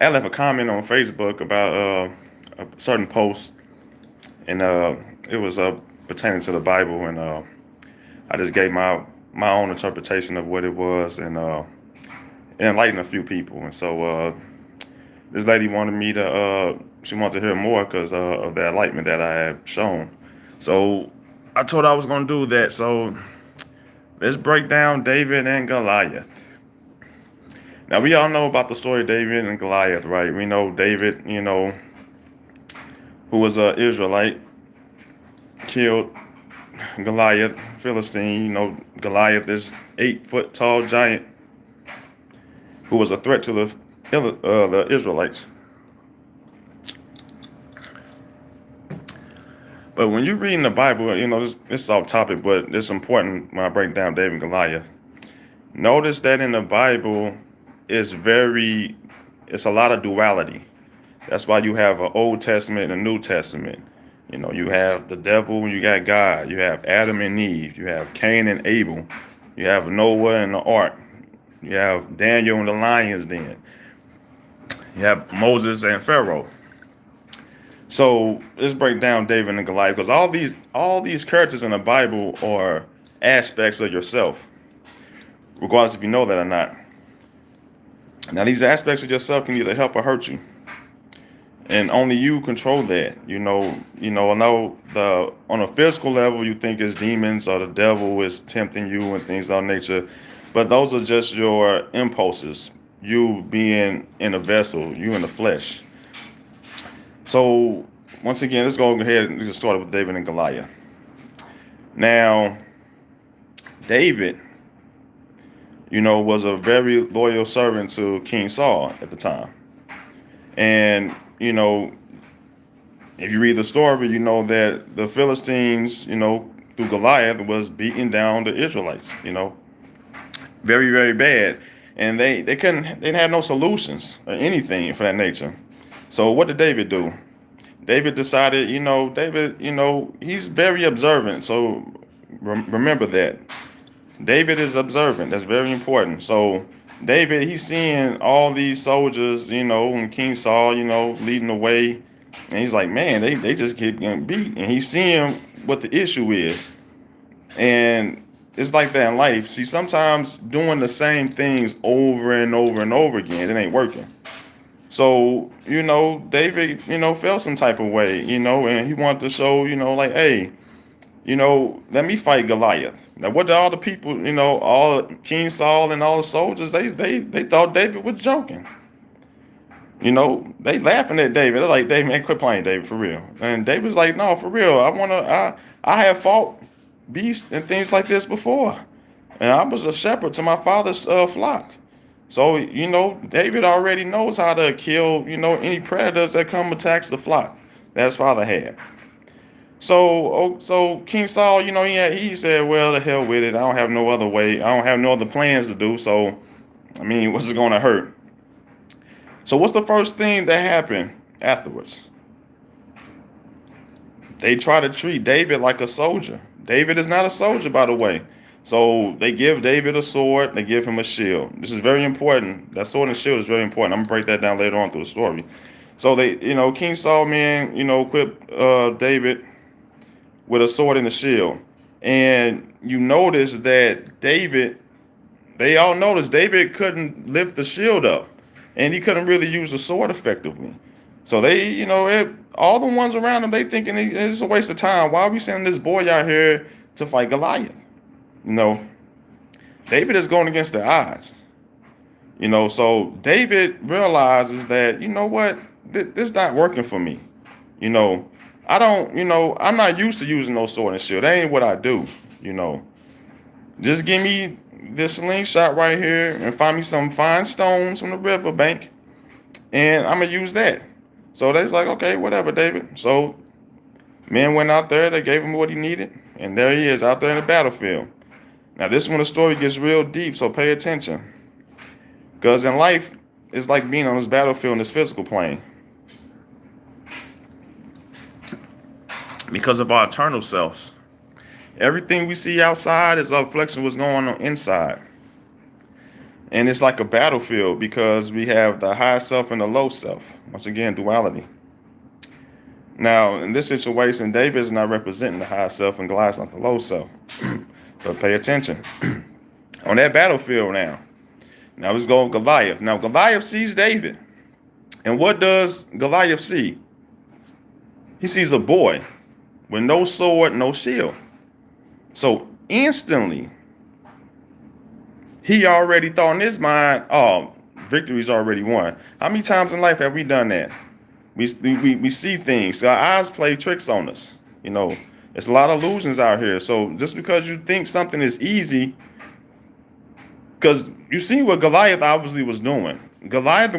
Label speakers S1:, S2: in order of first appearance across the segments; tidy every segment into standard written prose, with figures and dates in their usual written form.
S1: I left a comment on Facebook about a certain post, and it was pertaining to the Bible, and I just gave my own interpretation of what it was, and it enlightened a few people. And so this lady wanted me to she wanted to hear more because of the enlightenment that I had shown. So I told her I was going to do that. So let's break down David and Goliath. Now we all know about the story of David and Goliath, right? We know David, who was an Israelite, killed Goliath, Philistine. Goliath, this 8 foot tall giant who was a threat to the Israelites. But when you read in the Bible, this is off topic, but it's important when I break down David and Goliath. Notice that in the Bible, it's a lot of duality. That's why you have an Old Testament and a New Testament. You have the devil, you got God. You have Adam and Eve. You have Cain and Abel. You have Noah and the ark. You have Daniel and the lion's den. You have Moses and Pharaoh. So let's break down David and Goliath, because all these characters in the Bible are aspects of yourself, regardless if you know that or not. Now, these aspects of yourself can either help or hurt you, and only you control that. I know on a physical level, you think it's demons or the devil is tempting you and things of that nature, but those are just your impulses. You being in a vessel, you in the flesh. So once again, let's go ahead and just start with David and Goliath. Now, David, was a very loyal servant to King Saul at the time. And, if you read the story, you know that the Philistines, through Goliath was beating down the Israelites, very, very bad. And they didn't have no solutions or anything for that nature. So what did David do? David decided, he's very observant. So remember that. David is observant. That's very important. So David, he's seeing all these soldiers, and King Saul, leading the way. And he's like, man, they just keep getting beat. And he's seeing what the issue is. And it's like that in life. See, sometimes doing the same things over and over and over again, it ain't working. So, David, felt some type of way, and he wanted to show, like, hey, let me fight Goliath. Now, what did all the people, all King Saul and all the soldiers, they thought David was joking. They laughing at David. They're like, David, man, quit playing, David, for real. And David's like, no, for real. I have fought beasts and things like this before. And I was a shepherd to my father's flock. So, David already knows how to kill, any predators that come attacks the flock that his father had. So King Saul, he said, well, the hell with it. I don't have no other way. I don't have no other plans to do. So, what's it going to hurt? So what's the first thing that happened afterwards? They try to treat David like a soldier. David is not a soldier, by the way. So they give David a sword, they give him a shield. This is very important. That sword and shield is very important. I'm gonna break that down later on through the story. So they, King Saul, man, equipped David with a sword and a shield. And you notice that they all noticed David couldn't lift the shield up. And he couldn't really use the sword effectively. So they, all the ones around him, they thinking it's a waste of time. Why are we sending this boy out here to fight Goliath? David is going against the odds. So David realizes that, what, this not working for me. I don't, I'm not used to using no sword and shield. That ain't what I do, Just give me this slingshot right here and find me some fine stones from the riverbank, and I'm going to use that. So they's like, okay, whatever, David. So men went out there, they gave him what he needed, and there he is out there in the battlefield. Now, this is when the story gets real deep, so pay attention. Because in life, it's like being on this battlefield in this physical plane. Because of our eternal selves. Everything we see outside is a reflection of what's going on inside. And it's like a battlefield because we have the high self and the low self. Once again, duality. Now, in this situation, David is not representing the high self and Goliath's not the low self. But pay attention. On that battlefield now. Now let's go with Goliath. Now Goliath sees David. And what does Goliath see? He sees a boy with no sword, no shield. So instantly, he already thought in his mind, oh, victory's already won. How many times in life have we done that? We see things. So our eyes play tricks on us. You know, it's a lot of illusions out here. So just because you think something is easy, because you see what Goliath obviously was doing. Goliath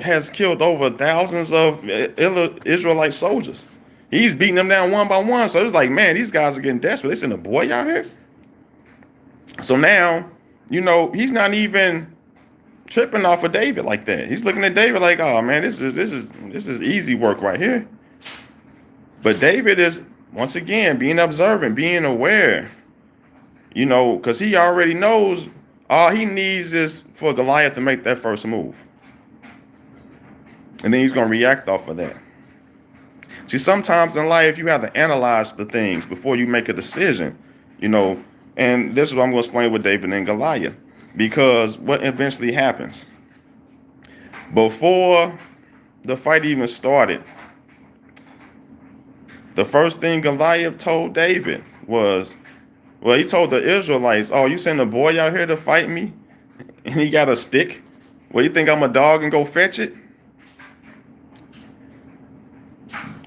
S1: has killed over thousands of Israelite soldiers. He's beating them down one by one. So it's like, man, these guys are getting desperate. They send a boy out here. So now, you know, he's not even tripping off of David like that. He's looking at David like, oh man, this is easy work right here. But David is once again being observant, being aware. You know, because he already knows all he needs is for Goliath to make that first move. And then he's going to react off of that. See, sometimes in life, you have to analyze the things before you make a decision, you know. And this is what I'm going to explain with David and Goliath. Because what eventually happens, before the fight even started, the first thing Goliath told David was, well, he told the Israelites, oh, you send a boy out here to fight me? And he got a stick? Well, you think I'm a dog and go fetch it?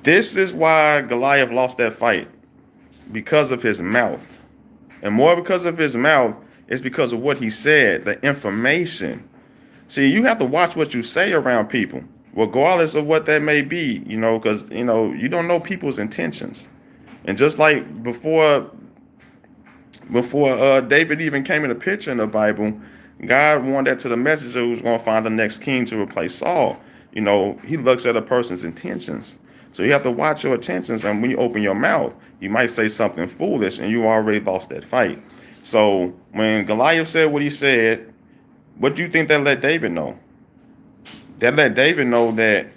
S1: This is why Goliath lost that fight. Because of his mouth. And more because of his mouth, it's because of what he said, the information. See, you have to watch what you say around people, regardless of what that may be, you know, because, you know, you don't know people's intentions. And just like before David even came in the picture in the Bible, God warned that to the messenger who's going to find the next king to replace Saul. You know, he looks at a person's intentions. So you have to watch your intentions, and when you open your mouth, you might say something foolish, and you already lost that fight. So when Goliath said what he said, what do you think that let David know? That let David know that,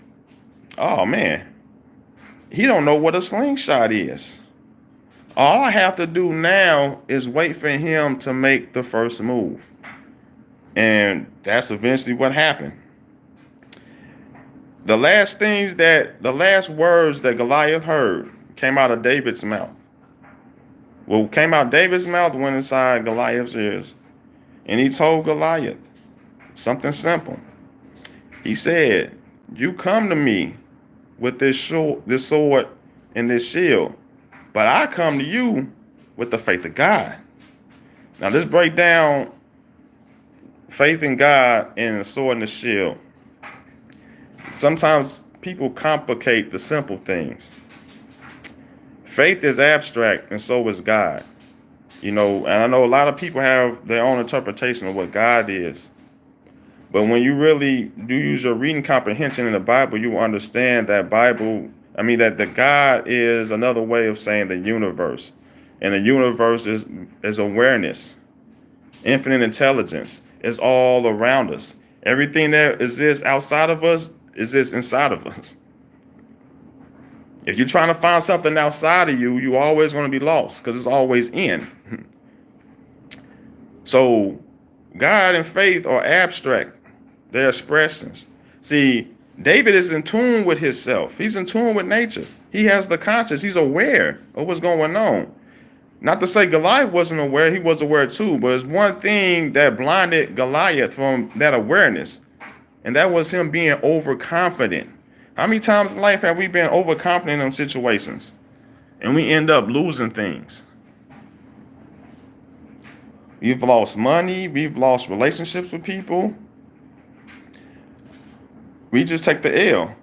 S1: oh man, he don't know what a slingshot is. All I have to do now is wait for him to make the first move. And that's eventually what happened. The last words that Goliath heard came out of David's mouth. What came out of David's mouth went inside Goliath's ears. And he told Goliath something simple. He said, you come to me with this sword and this shield, but I come to you with the faith of God. Now let's break down faith in God and the sword and the shield. Sometimes people complicate the simple things. Faith is abstract, and so is God. You know, and I know a lot of people have their own interpretation of what God is. But when you really do use your reading comprehension in the Bible, you will understand that that the God is another way of saying the universe. And the universe is awareness. Infinite intelligence is all around us. Everything that exists outside of us exists inside of us. If you're trying to find something outside of you, you're always going to be lost because it's always in. So God and faith are abstract. They're expressions. See, David is in tune with himself. He's in tune with nature. He has the conscience. He's aware of what's going on. Not to say Goliath wasn't aware. He was aware too. But it's one thing that blinded Goliath from that awareness. And that was him being overconfident. How many times in life have we been overconfident in situations? And we end up losing things. We've lost money. We've lost relationships with people. We just take the L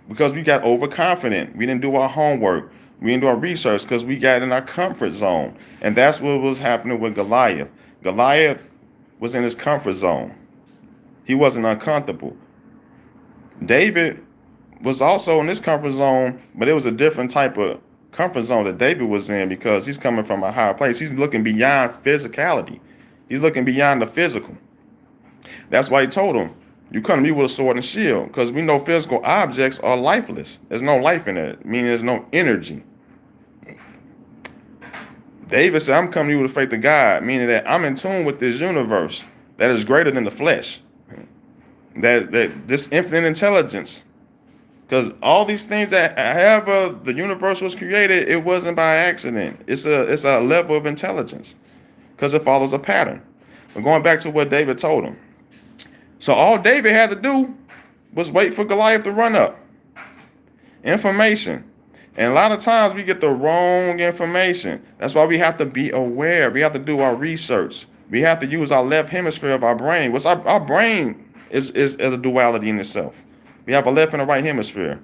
S1: because we got overconfident. We didn't do our homework. We didn't do our research because we got in our comfort zone. And that's what was happening with Goliath. Goliath was in his comfort zone. He wasn't uncomfortable. David was also in this comfort zone, but it was a different type of comfort zone that David was in because he's coming from a higher place. He's looking beyond physicality. He's looking beyond the physical. That's why he told him, you come to me with a sword and shield, because we know physical objects are lifeless. There's no life in it, meaning there's no energy. David said, I'm coming to you with the faith of God, meaning that I'm in tune with this universe that is greater than the flesh. That this infinite intelligence. Because all these things that however the universe was created, it wasn't by accident. It's a level of intelligence. Because it follows a pattern. But going back to what David told him. So all David had to do was wait for Goliath to run up. Information. And a lot of times we get the wrong information. That's why we have to be aware. We have to do our research. We have to use our left hemisphere of our brain. What's our brain is a duality in itself. We have a left and a right hemisphere.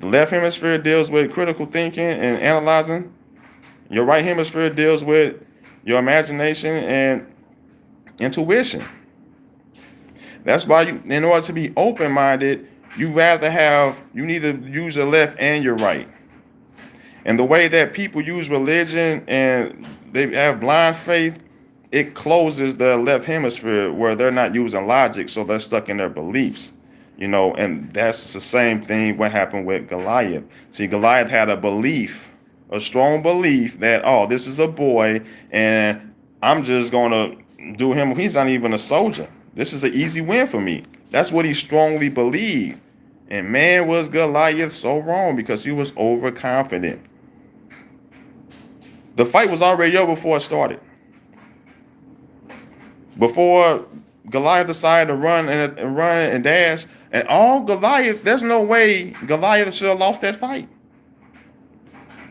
S1: The left hemisphere deals with critical thinking and analyzing. Your right hemisphere deals with your imagination and intuition. That's why in order to be open-minded, you need to use your left and your right. And the way that people use religion and they have blind faith, it closes the left hemisphere where they're not using logic, so they're stuck in their beliefs. And that's the same thing what happened with Goliath. See, Goliath had a belief, a strong belief that, oh, this is a boy, and I'm just going to do him. He's not even a soldier. This is an easy win for me. That's what he strongly believed. And man, was Goliath so wrong because he was overconfident. The fight was already over before it started. Before Goliath decided to run and dash, and all Goliath, there's no way Goliath should have lost that fight.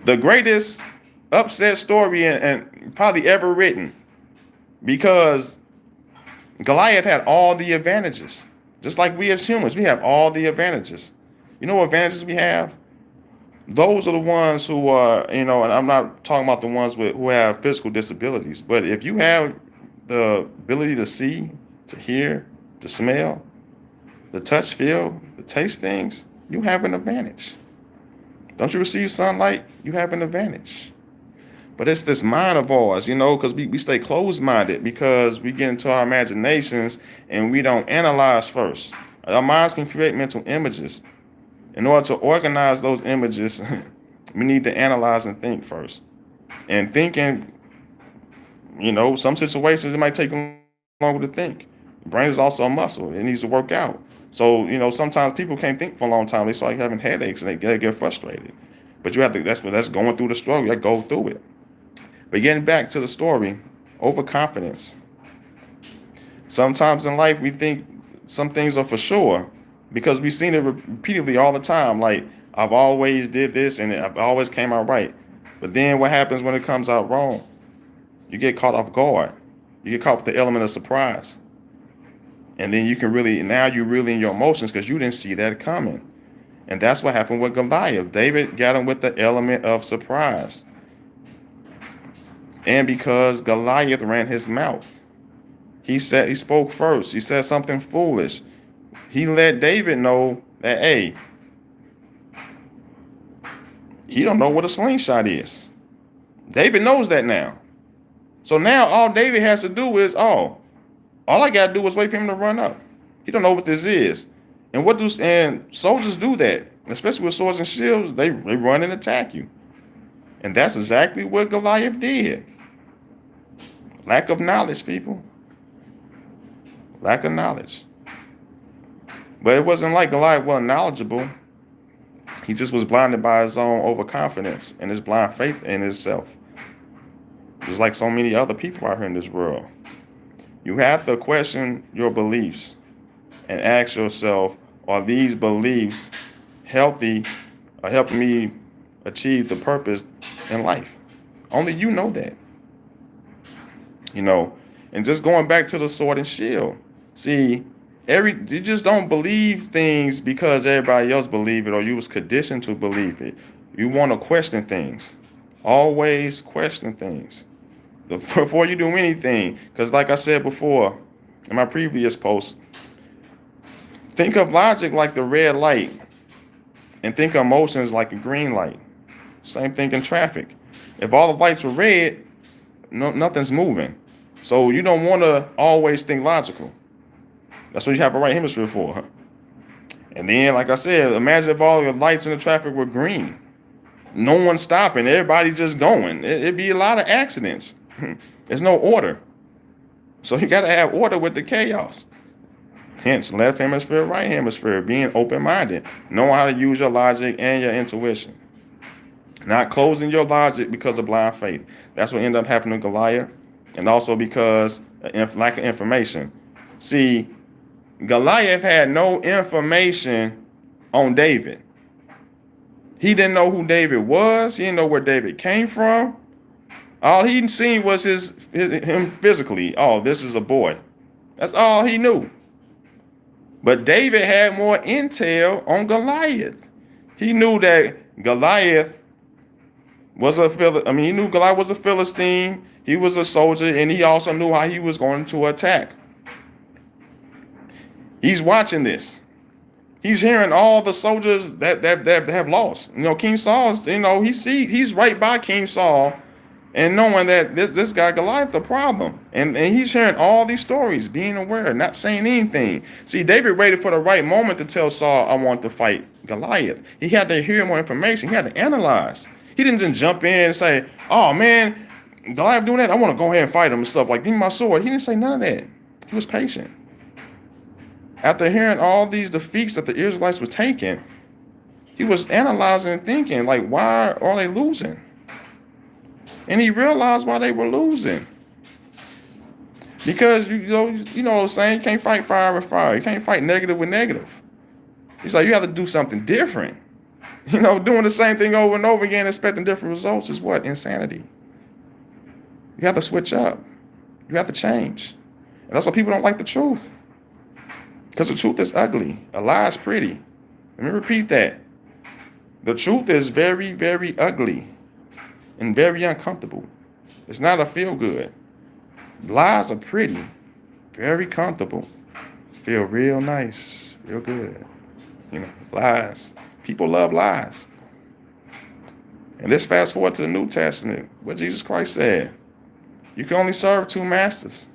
S1: The greatest upset story and probably ever written, because Goliath had all the advantages. Just like we as humans, we have all the advantages. You know what advantages we have? Those are the ones who are, and I'm not talking about the ones who have physical disabilities, but if you have the ability to see, to hear, to smell, to touch, feel, to taste things, you have an advantage. Don't you receive sunlight? You have an advantage. But it's this mind of ours, because we stay closed-minded because we get into our imaginations and we don't analyze first. Our minds can create mental images. In order to organize those images, we need to analyze and think first. And thinking, some situations it might take longer to think. The brain is also a muscle. It needs to work out. So, sometimes people can't think for a long time. They start having headaches and they get frustrated. But you have to, that's going through the struggle. You got to go through it. But getting back to the story, overconfidence. Sometimes in life we think some things are for sure because we've seen it repeatedly all the time. Like, I've always did this and I've always came out right. But then what happens when it comes out wrong? You get caught off guard. You get caught with the element of surprise. And then you're really in your emotions because you didn't see that coming. And that's what happened with Goliath. David got him with the element of surprise. And because Goliath ran his mouth, he spoke first. He said something foolish. He let David know that, hey, he don't know what a slingshot is. David knows that now. So now all David has to do is, all I got to do is wait for him to run up. He don't know what this is. And soldiers do that, especially with swords and shields. They run and attack you. And that's exactly what Goliath did. Lack of knowledge, people. Lack of knowledge. But it wasn't like Goliath wasn't knowledgeable. He just was blinded by his own overconfidence and his blind faith in himself. Just like so many other people out here in this world. You have to question your beliefs and ask yourself, are these beliefs healthy or helping me achieve the purpose in life? Only you know that. And just going back to the sword and shield. See, you just don't believe things because everybody else believe it or you was conditioned to believe it. You want to question things. Always question things before you do anything. Because like I said before in my previous post, think of logic like the red light and think of emotions like a green light. Same thing in traffic. If all the lights are red, nothing's moving. So you don't want to always think logical. That's what you have a right hemisphere for. Huh? And then, like I said, imagine if all the lights in the traffic were green. No one stopping, everybody just going. It'd be a lot of accidents. There's no order. So you got to have order with the chaos. Hence, left hemisphere, right hemisphere, being open-minded, knowing how to use your logic and your intuition. Not closing your logic because of blind faith. That's what ended up happening to Goliath. And also because of lack of information. See, Goliath had no information on David. He didn't know who David was. He didn't know where David came from. All he'd seen was him physically. Oh, this is a boy. That's all he knew. But David had more intel on Goliath. He knew that Goliath was he knew Goliath was a Philistine. He was a soldier, and he also knew how he was going to attack. He's watching this. He's hearing all the soldiers that have lost. King Saul's, he's right by King Saul, and knowing that this guy Goliath the problem. And he's hearing all these stories, being aware, not saying anything. See, David waited for the right moment to tell Saul, I want to fight Goliath. He had to hear more information. He had to analyze. He didn't just jump in and say, oh man, Goliath doing that, I want to go ahead and fight him and stuff. Like, give me my sword. He didn't say none of that. He was patient. After hearing all these defeats that the Israelites were taking, he was analyzing and thinking, like, why are they losing? And he realized why they were losing. Because, you know what I'm saying? You can't fight fire with fire. You can't fight negative with negative. He's like, you have to do something different. Doing the same thing over and over again, expecting different results is what? Insanity. You have to switch up. You have to change. And that's why people don't like the truth. Because the truth is ugly. A lie is pretty. Let me repeat that. The truth is very, very ugly and very uncomfortable. It's not a feel good. Lies are pretty, very comfortable, feel real nice, real good. Lies. People love lies. And let's fast forward to the New Testament, what Jesus Christ said. You can only serve two masters.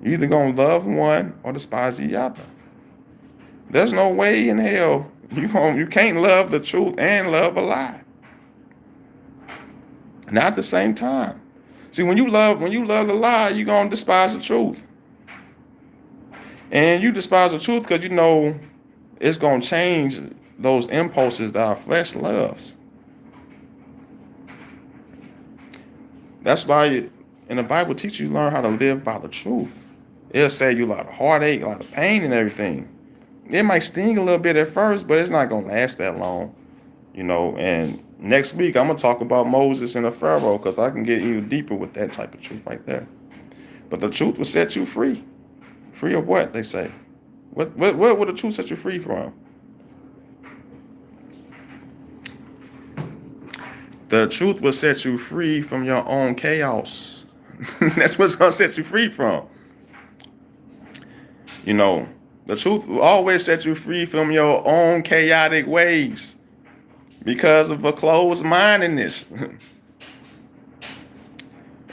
S1: You're either going to love one or despise the other. There's no way in hell you can't love the truth and love a lie. Not at the same time. See, when you love the lie, you're going to despise the truth. And you despise the truth because it's going to change those impulses that our flesh loves. That's why in the Bible teaches you learn how to live by the truth. It'll save you a lot of heartache, a lot of pain and everything. It might sting a little bit at first, but it's not going to last that long. And next week I'm going to talk about Moses and the Pharaoh because I can get even deeper with that type of truth right there. But the truth will set you free. Free of what, they say? What will the truth set you free from? The truth will set you free from your own chaos. That's what's going to set you free from. The truth will always set you free from your own chaotic ways because of a closed-mindedness.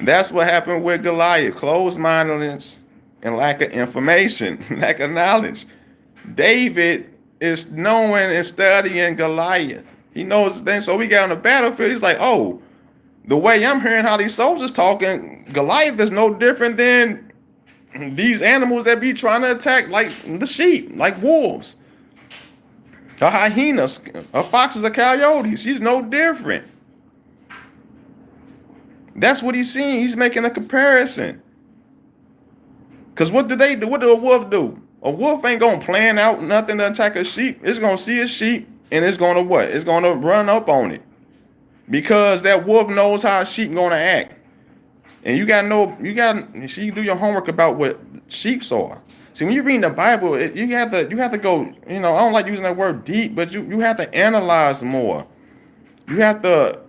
S1: That's what happened with Goliath, closed-mindedness and lack of information, lack of knowledge. David is knowing and studying Goliath. He knows things. So we got on the battlefield. He's like, oh, the way I'm hearing how these soldiers talking, Goliath is no different than these animals that be trying to attack, like the sheep, like wolves, a hyenas, a foxes, a coyotes. He's no different. That's what he's seeing. He's making a comparison. Because what do they do? What do a wolf do? A wolf ain't going to plan out nothing to attack a sheep. It's going to see a sheep and it's going to what? It's going to run up on it. Because that wolf knows how a sheep going to act. And you got to do your homework about what sheep are. See, when you're reading the Bible, you have to go, I don't like using that word deep, but you have to analyze more. You have to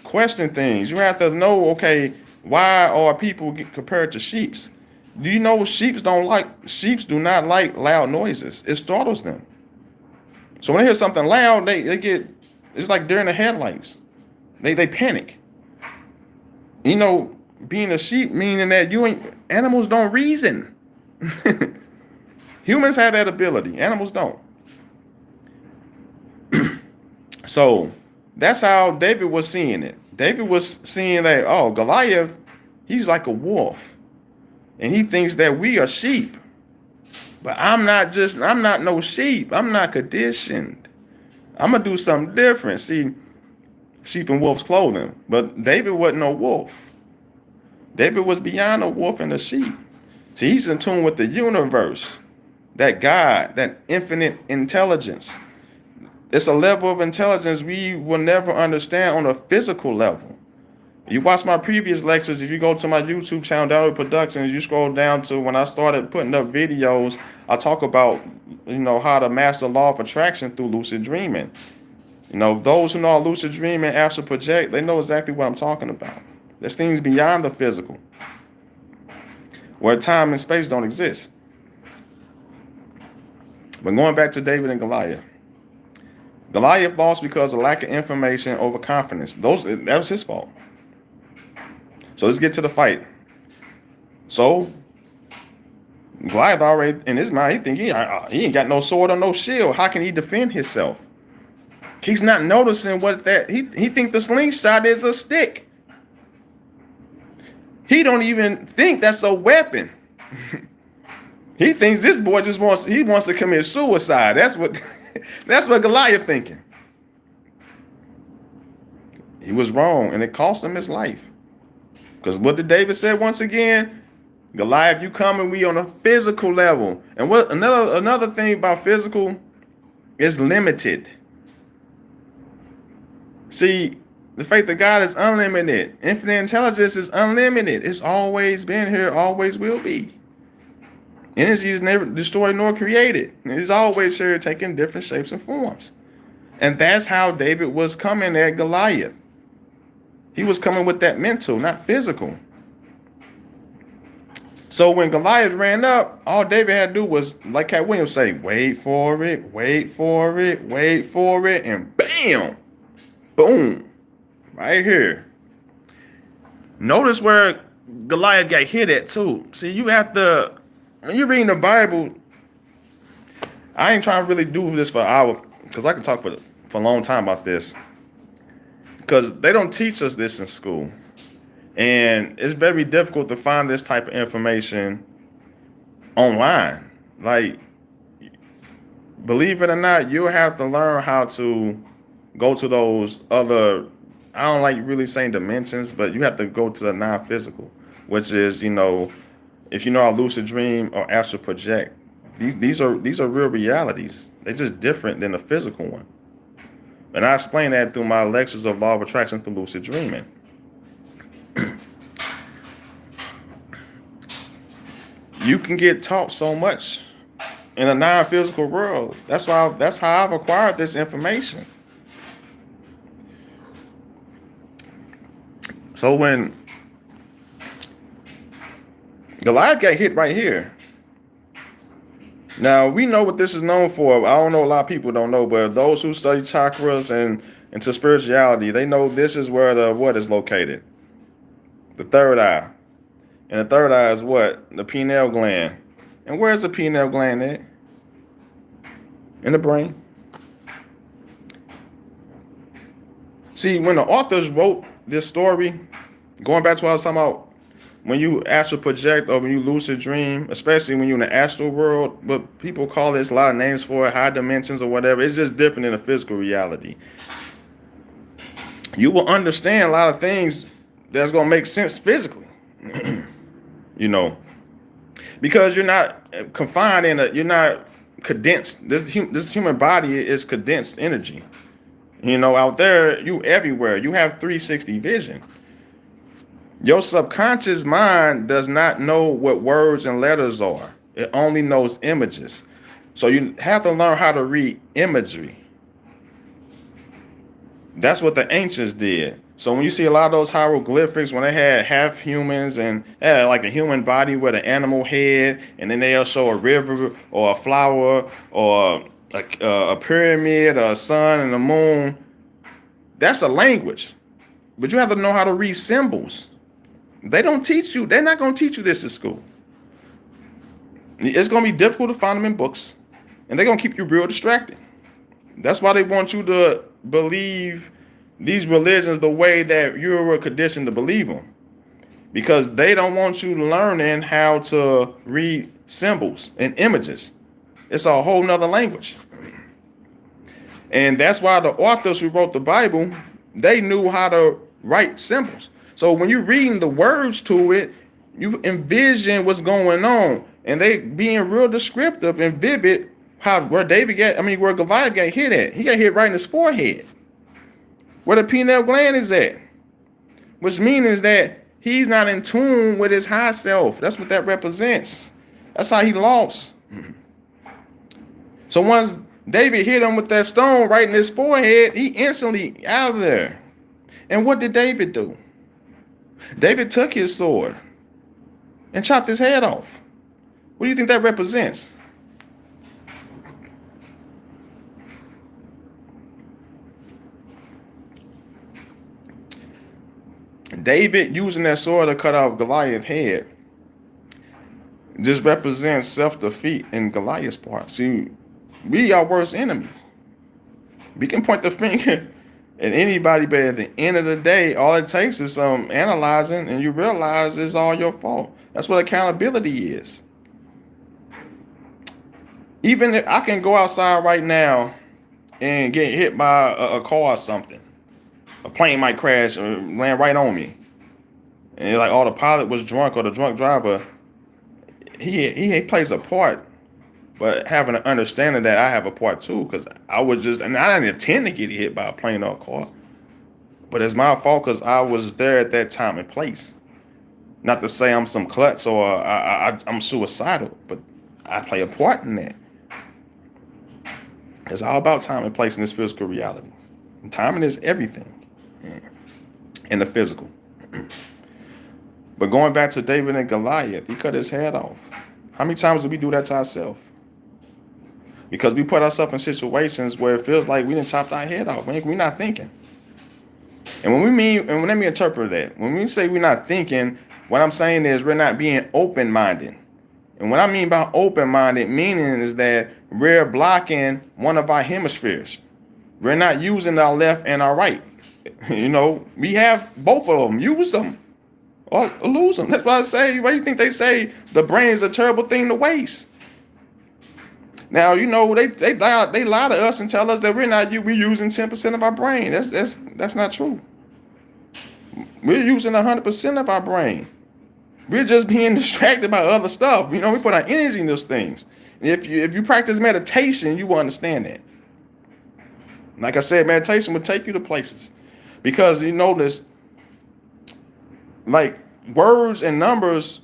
S1: question things. You have to know, okay, why are people compared to sheep? Do you know sheep do not like loud noises? It startles them. So when they hear something loud, they get, it's like during the headlights. They panic. Being a sheep meaning that animals don't reason. Humans have that ability. Animals don't. So that's how David was seeing it. David was seeing that, oh, Goliath, he's like a wolf. And he thinks that we are sheep. But I'm not no sheep. I'm not conditioned. I'm going to do something different. See, sheep in wolf's clothing. But David wasn't no wolf. David was beyond a wolf and a sheep. See, he's in tune with the universe, that God, that infinite intelligence. It's a level of intelligence we will never understand on a physical level. You watch my previous lectures, if you go to my YouTube channel, Download Productions, you scroll down to when I started putting up videos, I talk about, how to master law of attraction through lucid dreaming. Those who know lucid dreaming, astral project, they know exactly what I'm talking about. There's things beyond the physical, where time and space don't exist. But going back to David and Goliath. Goliath lost because of lack of information, overconfidence. That was his fault. So let's get to the fight. So Goliath already, in his mind, he think he ain't got no sword or no shield. How can he defend himself? He's not noticing he think the slingshot is a stick. He don't even think that's a weapon. He thinks this boy wants to commit suicide. That's what Goliath thinking. He was wrong, and it cost him his life. Because what did David say once again? Goliath, you coming, we on a physical level. And what another thing about physical is limited. See, the faith of God is unlimited. Infinite intelligence is unlimited. It's always been here, always will be. Energy is never destroyed nor created. It's always here, taking different shapes and forms. And that's how David was coming at Goliath. He was coming with that mental, not physical. So when Goliath ran up, all David had to do was, like Cat Williams say, wait for it, wait for it, wait for it, and bam, boom, right here. Notice where Goliath got hit at too. See, you have to, when you're reading the Bible, I ain't trying to really do this for an hour, because I can talk for a long time about this. Because they don't teach us this in school. And it's very difficult to find this type of information online. Like, believe it or not, you'll have to learn how to go to those other, I don't like really saying dimensions, but you have to go to the non-physical, which is, if you know how lucid dream or astral project, these are real realities. They're just different than the physical one. And I explain that through my lectures of law of attraction through lucid dreaming. You can get taught so much in a non-physical world. That's how I've acquired this information. So when Goliath got hit right here. Now, we know what this is known for. I don't know, a lot of people don't know, but those who study chakras and into spirituality, they know this is where the what is located? The third eye. And the third eye is what? The pineal gland. And where's the pineal gland at? In the brain. See, when the authors wrote this story, going back to what I was talking about, when you astral project or when you lucid dream, especially when you're in the astral world, but people call this a lot of names for it, high dimensions or whatever. It's just different in the physical reality. You will understand a lot of things that's going to make sense physically, because you're not confined you're not condensed. This human body is condensed energy. Out there, you everywhere. You have 360 vision. Your subconscious mind does not know what words and letters are. It only knows images. So you have to learn how to read imagery. That's what the ancients did. So when you see a lot of those hieroglyphics, when they had half humans and they had like a human body with an animal head, and then they'll show a river or a flower or a pyramid or a sun and a moon, that's a language. But you have to know how to read symbols. They don't teach you. They're not going to teach you this in school. It's going to be difficult to find them in books, and they're going to keep you real distracted. That's why they want you to believe these religions the way that you were conditioned to believe them, because they don't want you learning how to read symbols and images. It's a whole nother language. And that's why the authors who wrote the Bible, they knew how to write symbols. So when you're reading the words to it, you envision what's going on. And they being real descriptive and vivid, where Goliath got hit at. He got hit right in his forehead, where the pineal gland is at. Which means that he's not in tune with his high self. That's what that represents. That's how he lost. So once David hit him with that stone right in his forehead, he instantly out of there. And what did David do? David took his sword and chopped his head off. What do you think that represents? David using that sword to cut off Goliath's head just represents self-defeat in Goliath's part. See, we are worst enemy. We can point the finger at anybody, but at the end of the day, all it takes is some analyzing, and you realize it's all your fault. That's what accountability is. Even if I can go outside right now and get hit by a car or something, a plane might crash or land right on me, and like, oh, the pilot was drunk, or the drunk driver, he plays a part. But having an understanding that I have a part too, because I didn't intend to get hit by a plane or a car, but it's my fault because I was there at that time and place. Not to say I'm some klutz or I'm suicidal, but I play a part in that. It's all about time and place in this physical reality. And timing is everything in the physical. But going back to David and Goliath, he cut his head off. How many times do we do that to ourselves? Because we put ourselves in situations where it feels like we didn't chop our head off. We're not thinking. And let me interpret that. When we say we're not thinking, what I'm saying is we're not being open-minded. And what I mean by open-minded meaning is that we're blocking one of our hemispheres. We're not using our left and our right. We have both of them. Use them or lose them. That's why I say, why do you think they say the brain is a terrible thing to waste? Now, they lie to us and tell us that we're using 10% of our brain. That's not true. We're using 100% of our brain. We're just being distracted by other stuff. We put our energy in those things. And if you practice meditation, you will understand that. Like I said, meditation will take you to places. Because you notice, like, words and numbers,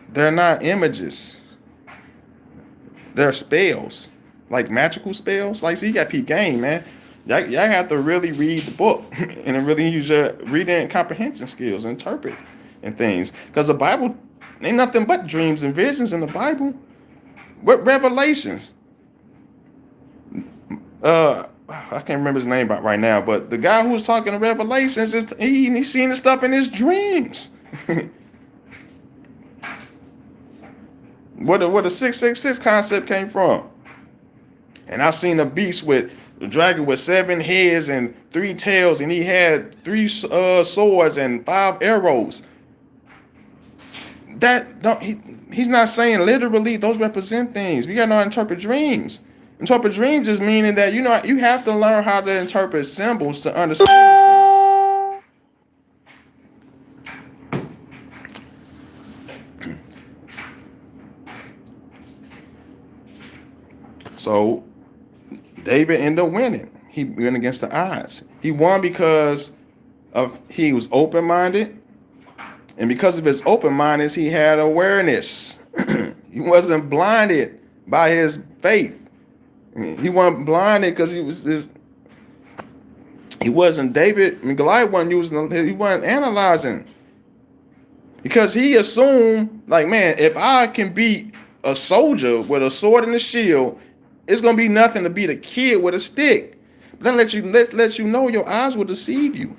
S1: they're not images. They're spells, like magical spells. Like, see, you got peep game, man. Y'all have to really read the book and really use your reading and comprehension skills and interpret and things. Because the Bible ain't nothing but dreams and visions in the Bible. What revelations? I can't remember his name right now, but the guy who was talking to Revelations, he's seeing the stuff in his dreams. Where the 666 concept came from. And I seen a beast with a dragon with 7 heads and 3 tails, and he had 3 swords and 5 arrows. He's not saying literally those represent things. We gotta know how to interpret dreams. Interpret dreams is meaning that you have to learn how to interpret symbols to understand these things. So David ended up winning. He went against the odds. He won because he was open-minded, and because of his open-mindedness, he had awareness. He wasn't blinded by his faith. He wasn't blinded because he wasn't David. Goliath he wasn't analyzing, because he assumed, like, man, if I can beat a soldier with a sword and a shield, it's gonna be nothing to beat a kid with a stick. But that lets you know your eyes will deceive you.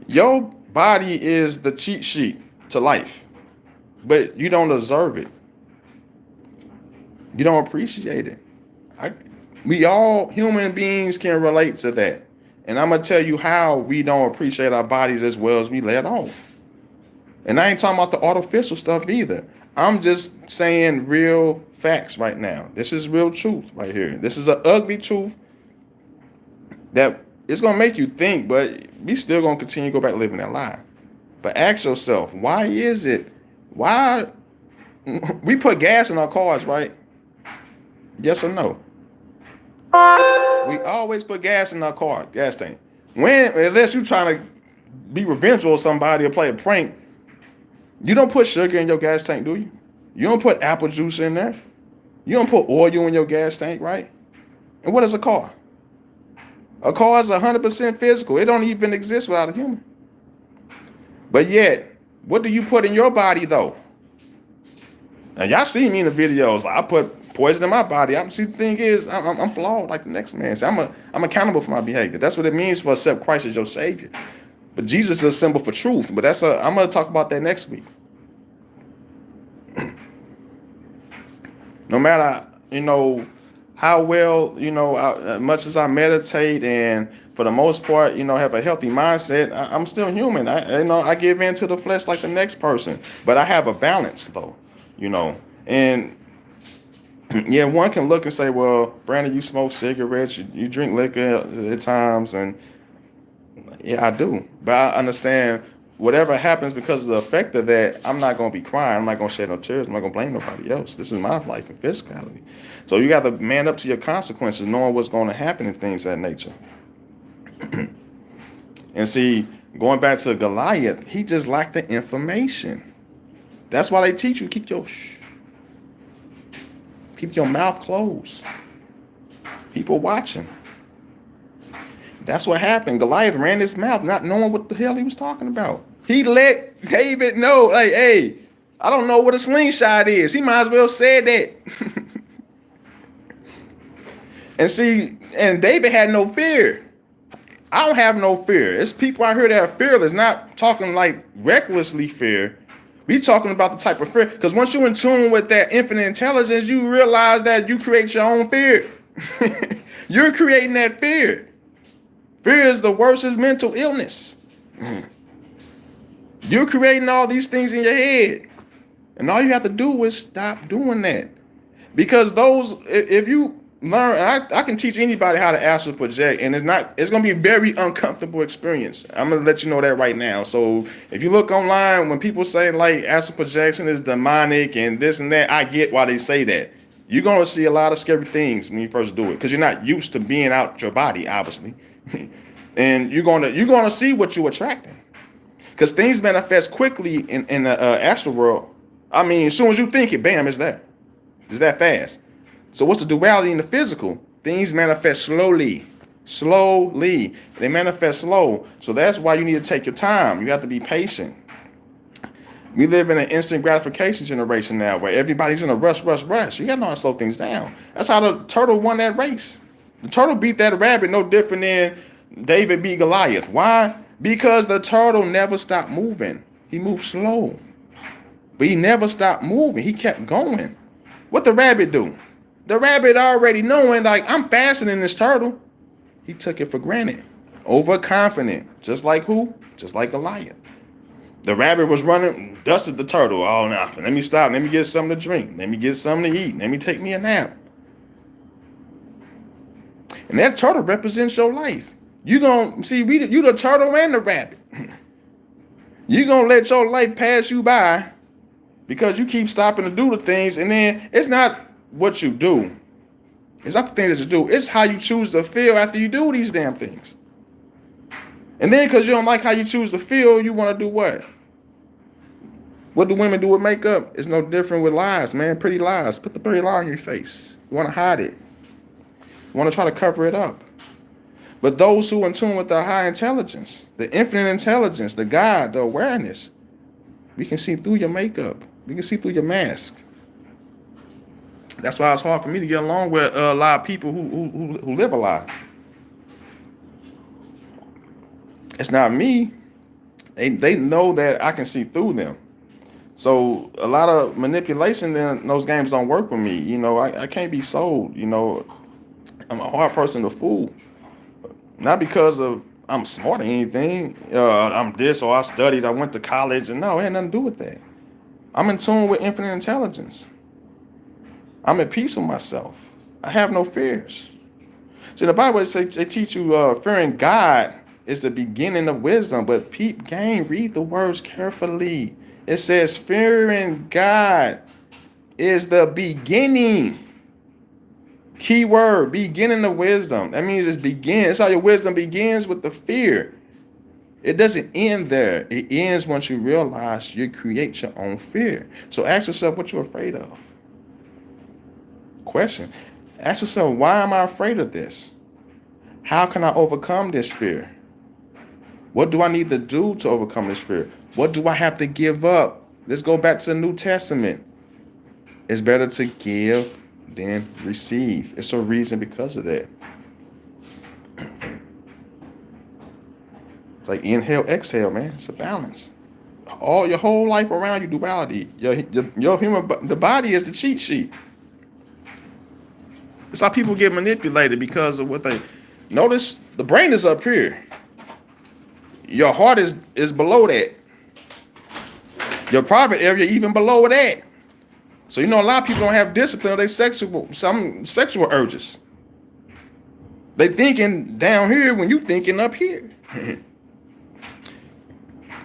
S1: Your body is the cheat sheet. to life, but you don't deserve it. You don't appreciate it. We all human beings can relate to that. And I'm going to tell you how we don't appreciate our bodies as well as we let off. And I ain't talking about the artificial stuff either. I'm just saying real facts right now. This is real truth right here. This is an ugly truth that it's going to make you think, but we still going to continue to go back living that lie. But ask yourself, why is it? Why we put gas in our cars, right? Yes or no? We always put gas in our car, gas tank. Unless you're trying to be revengeful of somebody or play a prank, you don't put sugar in your gas tank, do you? You don't put apple juice in there. You don't put oil in your gas tank, right? And what is a car? A car is 100% physical. It don't even exist without a human. But yet, what do you put in your body, though? Now, y'all see me in the videos. I put poison in my body. See, the thing is, I'm flawed like the next man. So I'm accountable for my behavior. That's what it means for accept Christ as your Savior. But Jesus is a symbol for truth. But I'm going to talk about that next week. No matter, how well, much as I meditate and for the most part, have a healthy mindset, I'm still human. I give in to the flesh like the next person. But I have a balance, though, And yeah, one can look and say, well, Brandon, you smoke cigarettes, you drink liquor at times, and yeah, I do. But I understand whatever happens because of the effect of that, I'm not going to be crying. I'm not going to shed no tears. I'm not going to blame nobody else. This is my life and physicality. So you got to man up to your consequences, knowing what's going to happen and things of that nature. And see, going back to Goliath, he just lacked the information. That's why they teach you, keep your mouth closed. People watching. That's what happened. Goliath ran his mouth not knowing what the hell he was talking about. He let David know, like, hey, I don't know what a slingshot is. He might as well say that. And David had no fear. I don't have no fear. It's people out here that are fearless, not talking like recklessly fear. We talking about the type of fear, because once you're in tune with that infinite intelligence, you realize that you create your own fear. You're creating that fear. Fear is the worst mental illness. You're creating all these things in your head. And all you have to do is stop doing that. Because if you learn, I can teach anybody how to astral project, and it's going to be a very uncomfortable experience. I'm going to let you know that right now. So if you look online, when people say like astral projection is demonic and this and that, I get why they say that. You're going to see a lot of scary things when you first do it, because you're not used to being out your body, obviously. And you're going to see what you're attracting, because things manifest quickly in the astral world. I mean, as soon as you think it, bam, it's there. It's that fast. So what's the duality in the physical? Things manifest slowly. They manifest slow. So that's why you need to take your time. You have to be patient. We live in an instant gratification generation now, where everybody's in a rush. You got to know how to slow things down. That's how the turtle won that race. The turtle beat that rabbit no different than David beat Goliath. Why? Because the turtle never stopped moving. He moved slow. But he never stopped moving. He kept going. What the rabbit do? The rabbit already knowing, like, I'm faster than this turtle. He took it for granted. Overconfident. Just like who? Just like Goliath. The rabbit was running, dusted the turtle. Oh, no, let me stop. Let me get something to drink. Let me get something to eat. Let me take me a nap. And that turtle represents your life. You the turtle and the rabbit. You're going to let your life pass you by because you keep stopping to do the things, and then it's not what you do. It's not the things that you do. It's how you choose to feel after you do these damn things. And then because you don't like how you choose to feel, you want to do what? What do women do with makeup? It's no different with lies, man. Pretty lies. Put the pretty lie on your face. You want to hide it. You want to try to cover it up. But those who are in tune with the high intelligence, the infinite intelligence, the God, the awareness, we can see through your makeup. We can see through your mask. That's why it's hard for me to get along with a lot of people who live a lie. It's not me. They know that I can see through them. So a lot of manipulation in those games don't work with me. I can't be sold. I'm a hard person to fool. Not because of I'm smart or anything. I'm this or I studied, I went to college, and no, it had nothing to do with that. I'm in tune with infinite intelligence. I'm at peace with myself. I have no fears. See, the Bible says they teach you fearing God is the beginning of wisdom, but read the words carefully. It says fearing God is the beginning. Key word, beginning of wisdom. That means it begins. That's how your wisdom begins, with the fear. It doesn't end there. It ends once you realize you create your own fear. So ask yourself what you're afraid of. Question. Ask yourself, why am I afraid of this? How can I overcome this fear? What do I need to do to overcome this fear? What do I have to give up? Let's go back to the New Testament. It's better to give than receive. It's a reason because of that. It's like inhale, exhale, man. It's a balance. All your whole life around you, duality. The body is the cheat sheet. It's how people get manipulated because of what they notice. The brain is up here. Your heart is below that. Your private area even below that. So a lot of people don't have discipline. They some sexual urges. They thinking down here when you thinking up here.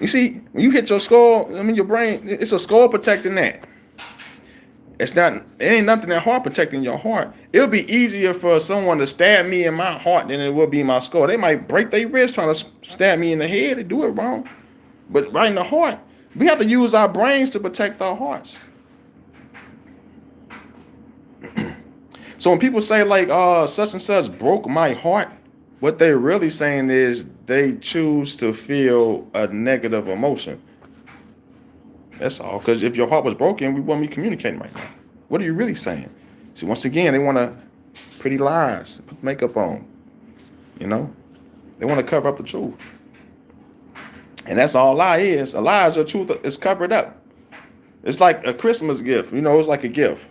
S1: You see, when you hit your skull, your brain, it's a skull protecting that. It ain't nothing that heart protecting your heart. It'll be easier for someone to stab me in my heart than it will be in my skull. They might break their wrist trying to stab me in the head. They do it wrong. But right in the heart, we have to use our brains to protect our hearts. So when people say like, such and such broke my heart, what they're really saying is they choose to feel a negative emotion. That's all. Because if your heart was broken, we wouldn't be communicating right now. What are you really saying? See, once again, they want to pretty lies, put makeup on. They want to cover up the truth. And that's all a lie is. A lie is the truth is covered up. It's like a Christmas gift. It's like a gift.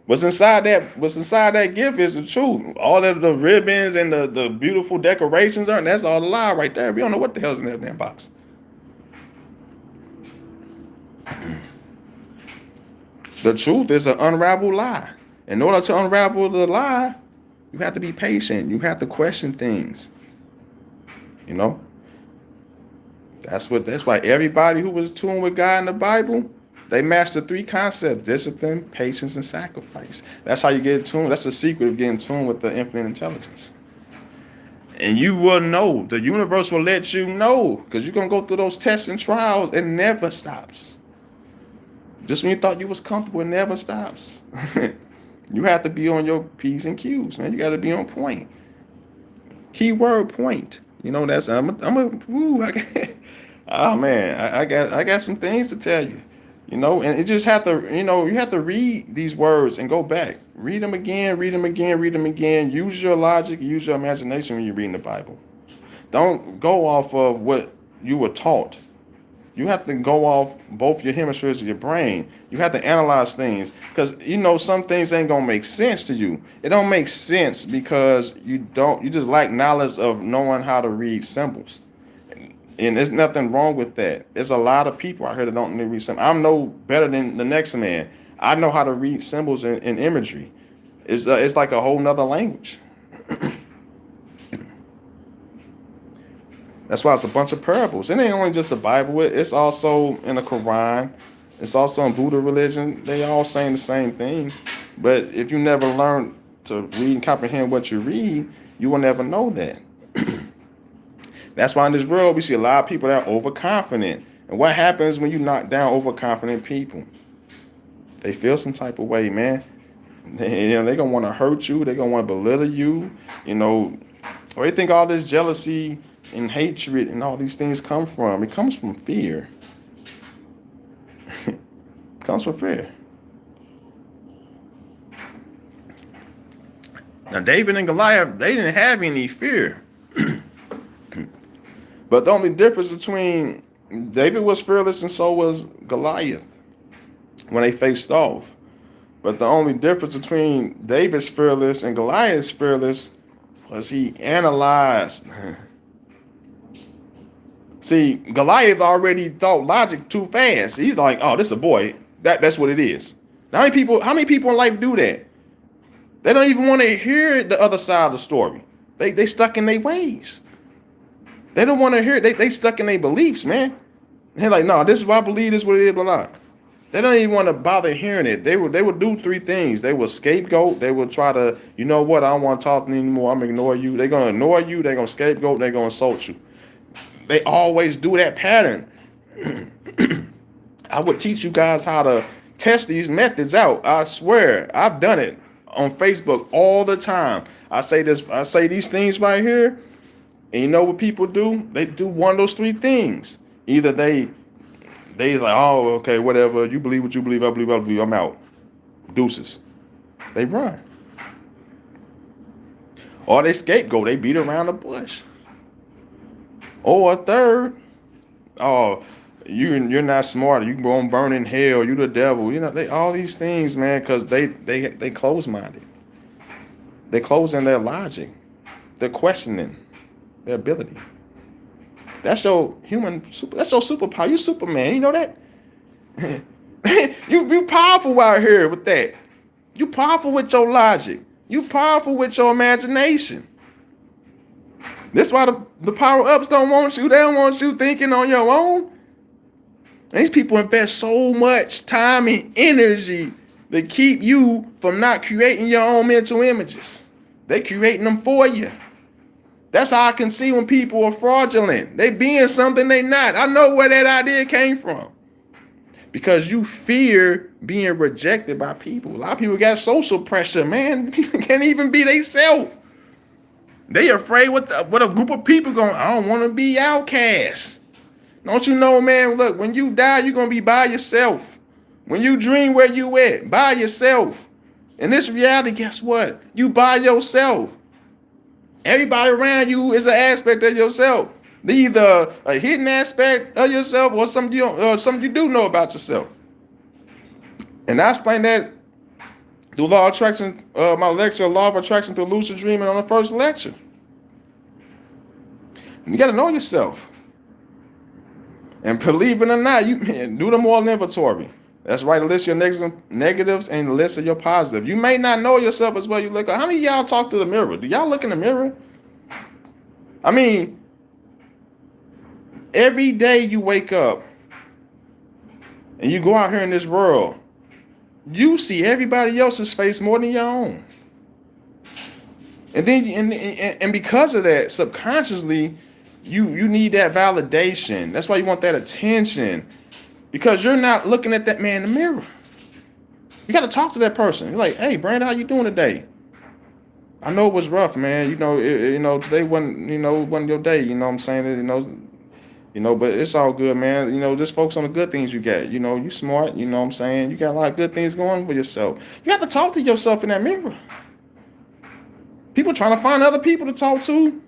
S1: What's inside that gift is the truth. All of the ribbons and the beautiful decorations and that's all a lie right there. We don't know what the hell's in that damn box. The truth is an unraveled lie. In order to unravel the lie, you have to be patient. You have to question things. That's why everybody who was tuned with God in the Bible, they mastered 3 concepts: discipline, patience, and sacrifice. That's how you get tuned. That's the secret of getting tuned with the infinite intelligence. And you will know. The universe will let you know, because you're going to go through those tests and trials. It never stops. Just when you thought you was comfortable, it never stops. You have to be on your P's and Q's, man. You got to be on point. Keyword point. That's oh man, I got some things to tell you. And it just have to, you have to read these words and go back. Read them again, read them again, read them again. Use your logic, use your imagination when you're reading the Bible. Don't go off of what you were taught. You have to go off both your hemispheres of your brain. You have to analyze things because some things ain't gonna make sense to you. It don't make sense because you just lack knowledge of knowing how to read symbols. And there's nothing wrong with that. There's a lot of people out here that don't know how to read symbols. I'm no better than the next man. I know how to read symbols and imagery. It's like a whole nother language. That's why it's a bunch of parables. It ain't only just the Bible. It's also in the Quran. It's also in Buddha religion. They all saying the same thing. But if you never learn to read and comprehend what you read, you will never know that. That's why in this world, we see a lot of people that are overconfident. And what happens when you knock down overconfident people? They feel some type of way, man. They're going to want to hurt you. They're going to want to belittle you. Or they think all this jealousy and hatred and all these things come from. It comes from fear. It comes from fear. Now, David and Goliath, they didn't have any fear. But the only difference between David was fearless, and so was Goliath when they faced off. But the only difference between David's fearless and Goliath's fearless was he analyzed. See, Goliath already thought logic too fast. He's like, "Oh, this is a boy. That's what it is." Now, how many people in life do that? They don't even want to hear the other side of the story. They stuck in their ways. They don't want to hear it. They stuck in their beliefs, man. They're like, "No, this is what I believe. This is what it is." Blah blah. They don't even want to bother hearing it. They would do three things. They will scapegoat. They will try to, you know what? I don't want to talk to you anymore. I'm gonna ignore you. They're gonna ignore you. They're gonna scapegoat. They're gonna insult you. They always do that pattern. I would teach you guys how to test these methods out. I swear, I've done it on Facebook all the time. I say these things right here, and you know what people do? They do one of those three things. Either they like, oh, okay, whatever. You believe what you believe. I believe. I'm out. Deuces. They run. Or they scapegoat. They beat around the bush. Or a third, oh, you're not smart. You gonna burn in hell. You the devil. You know, they all these things, man, because they close-minded. They close in their logic. They're questioning their ability. That's your that's your superpower. You Superman. You know that? you powerful out here with that. You powerful with your logic. You powerful with your imagination. That's why the power-ups don't want you. They don't want you thinking on your own. And these people invest so much time and energy to keep you from not creating your own mental images. They creating them for you. That's how I can see when people are fraudulent. They being something they not. I know where that idea came from. Because you fear being rejected by people. A lot of people got social pressure, man. People can't even be themselves. They afraid what a group of people going, I don't want to be outcast. Don't you know, man, look, when you die, you're going to be by yourself. When you dream, where you at? By yourself. In this reality, guess what? You by yourself. Everybody around you is an aspect of yourself. Either a hidden aspect of yourself or something you do know about yourself. And I explained that through Law of Attraction, my lecture, Law of Attraction through Lucid Dreaming on the first lecture. You got to know yourself. And believe it or not, you do the moral inventory. That's right, a list of your negatives and a list of your positives. You may not know yourself as well. You look. How many of y'all talk to the mirror? Do y'all look in the mirror? I mean, every day you wake up and you go out here in this world, you see everybody else's face more than your own. And then and because of that, subconsciously, you need that validation. That's why you want that attention. Because you're not looking at that man in the mirror. You got to talk to that person. You're like, hey, Brandon, how you doing today? I know it was rough, man. Today wasn't your day. You know what I'm saying? But it's all good, man. Just focus on the good things you got. You smart. You know what I'm saying? You got a lot of good things going for yourself. You have to talk to yourself in that mirror. People trying to find other people to talk to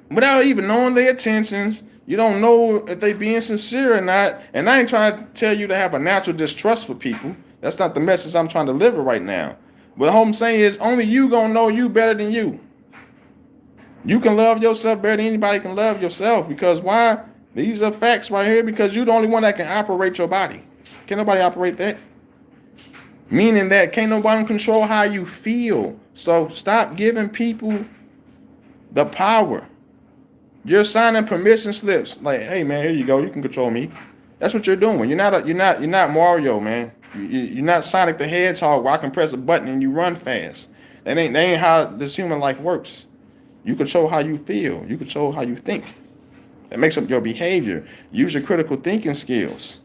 S1: without even knowing their intentions. You don't know if they being sincere or not. And I ain't trying to tell you to have a natural distrust for people. That's not the message I'm trying to deliver right now. But what I'm saying is only you gonna know you better than you. You can love yourself better than anybody can love yourself. Because why? These are facts right here. Because you're the only one that can operate your body. Can't nobody operate that. Meaning that can't nobody control how you feel. So stop giving people the power. You're signing permission slips. Like, hey man, here you go. You can control me. That's what you're doing. You're not Mario, man. You're not Sonic the Hedgehog where I can press a button and you run fast. That ain't how this human life works. You control how you feel. You control how you think. That makes up your behavior. Use your critical thinking skills.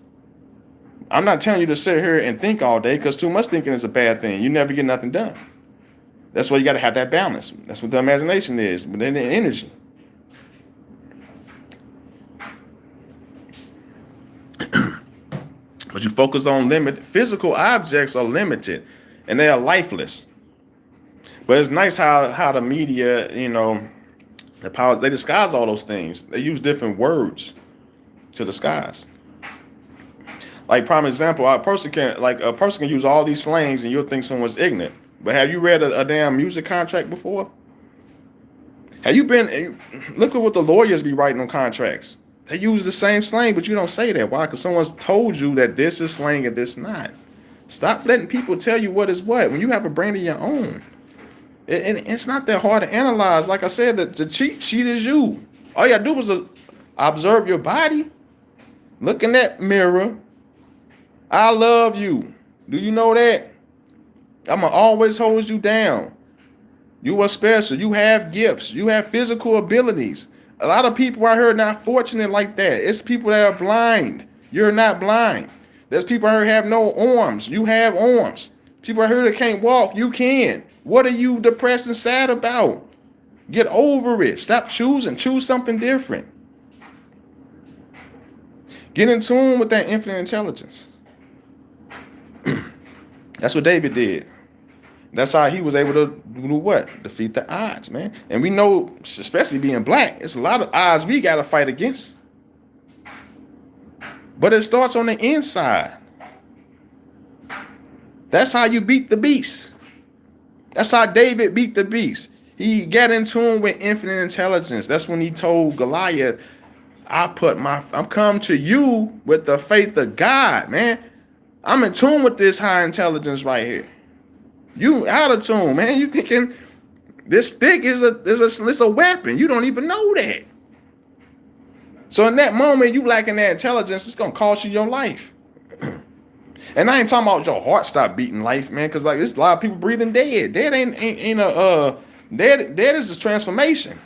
S1: I'm not telling you to sit here and think all day because too much thinking is a bad thing. You never get nothing done. That's why you got to have that balance. That's what the imagination is, but then the energy. But you focus on physical objects are limited and they are lifeless. But it's nice how the media, the powers, they disguise all those things. They use different words to the skies. Like prime example, a person can use all these slangs and you'll think someone's ignorant. But have you read a damn music contract before? Have you been? Look at what the lawyers be writing on contracts. They use the same slang, but you don't say that. Why? Because someone's told you that this is slang and this not. Stop letting people tell you what is what when you have a brand of your own. And it's not that hard to analyze. Like I said, the cheat sheet is you. All you gotta do is observe your body. Look in that mirror. I love you. Do you know that? I'm gonna always hold you down. You are special. You have gifts. You have physical abilities. A lot of people out here are not fortunate like that. It's people that are blind. You're not blind. There's people out here have no arms. You have arms. People out here that can't walk. You can. What are you depressed and sad about? Get over it. Stop choosing. Choose something different. Get in tune with that infinite intelligence. That's what David did. That's how he was able to do what? Defeat the odds, man. And we know, especially being black, it's a lot of odds we got to fight against. But it starts on the inside. That's how you beat the beast. That's how David beat the beast. He got in tune with infinite intelligence. That's when he told Goliath, I'm come to you with the faith of God, man. I'm in tune with this high intelligence right here. You out of tune, man. You thinking this stick is a weapon. You don't even know that. So in that moment, you lacking that intelligence, it's gonna cost you your life. And I ain't talking about your heart stop beating life, man, because like there's a lot of people breathing dead. Dead ain't a dead is a transformation.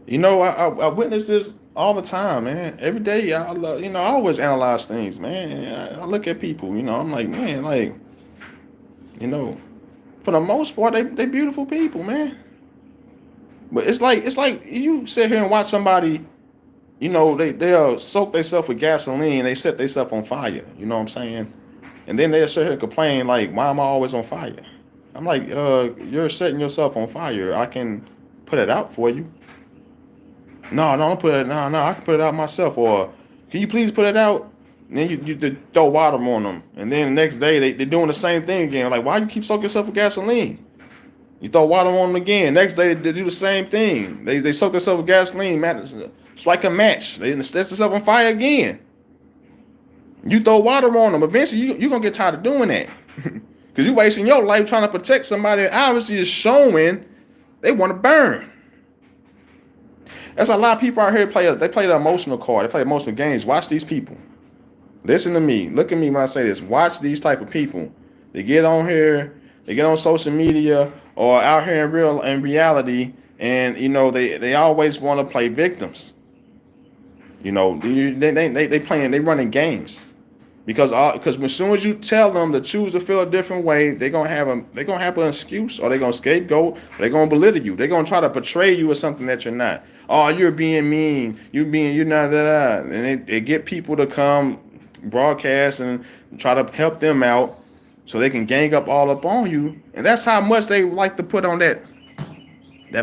S1: You know, I witness this all the time, man. Every day, I always analyze things, man. I look at people, I'm like, man, like, for the most part, they beautiful people, man. But it's like you sit here and watch somebody, they'll soak themselves with gasoline, they set themselves on fire, you know what I'm saying? And then they'll sit here and complain, like, why am I always on fire? I'm like, you're setting yourself on fire. I can put it out for you. No, don't put it. No, I can put it out myself. Or can you please put it out? And then you throw water on them, and then the next day they're doing the same thing again. Like, why you keep soaking yourself with gasoline? You throw water on them again. Next day they do the same thing. They soak themselves with gasoline. Man, it's like a match. They set themselves on fire again. You throw water on them. Eventually you're gonna get tired of doing that because you're wasting your life trying to protect somebody that obviously is showing they want to burn. That's why a lot of people out here play the emotional card. They play emotional games. Watch these people. Listen to me. Look at me when I say this. Watch these type of people. They get on here. They get on social media or out here in reality, and they always want to play victims. They running games because as soon as you tell them to choose to feel a different way, they're gonna have an excuse, or they're gonna scapegoat, or they're gonna belittle you. They're gonna try to portray you as something that you're not. Oh, you're being mean. You're not that. And they get people to come broadcast and try to help them out so they can gang up all up on you. And that's how much they like to put on that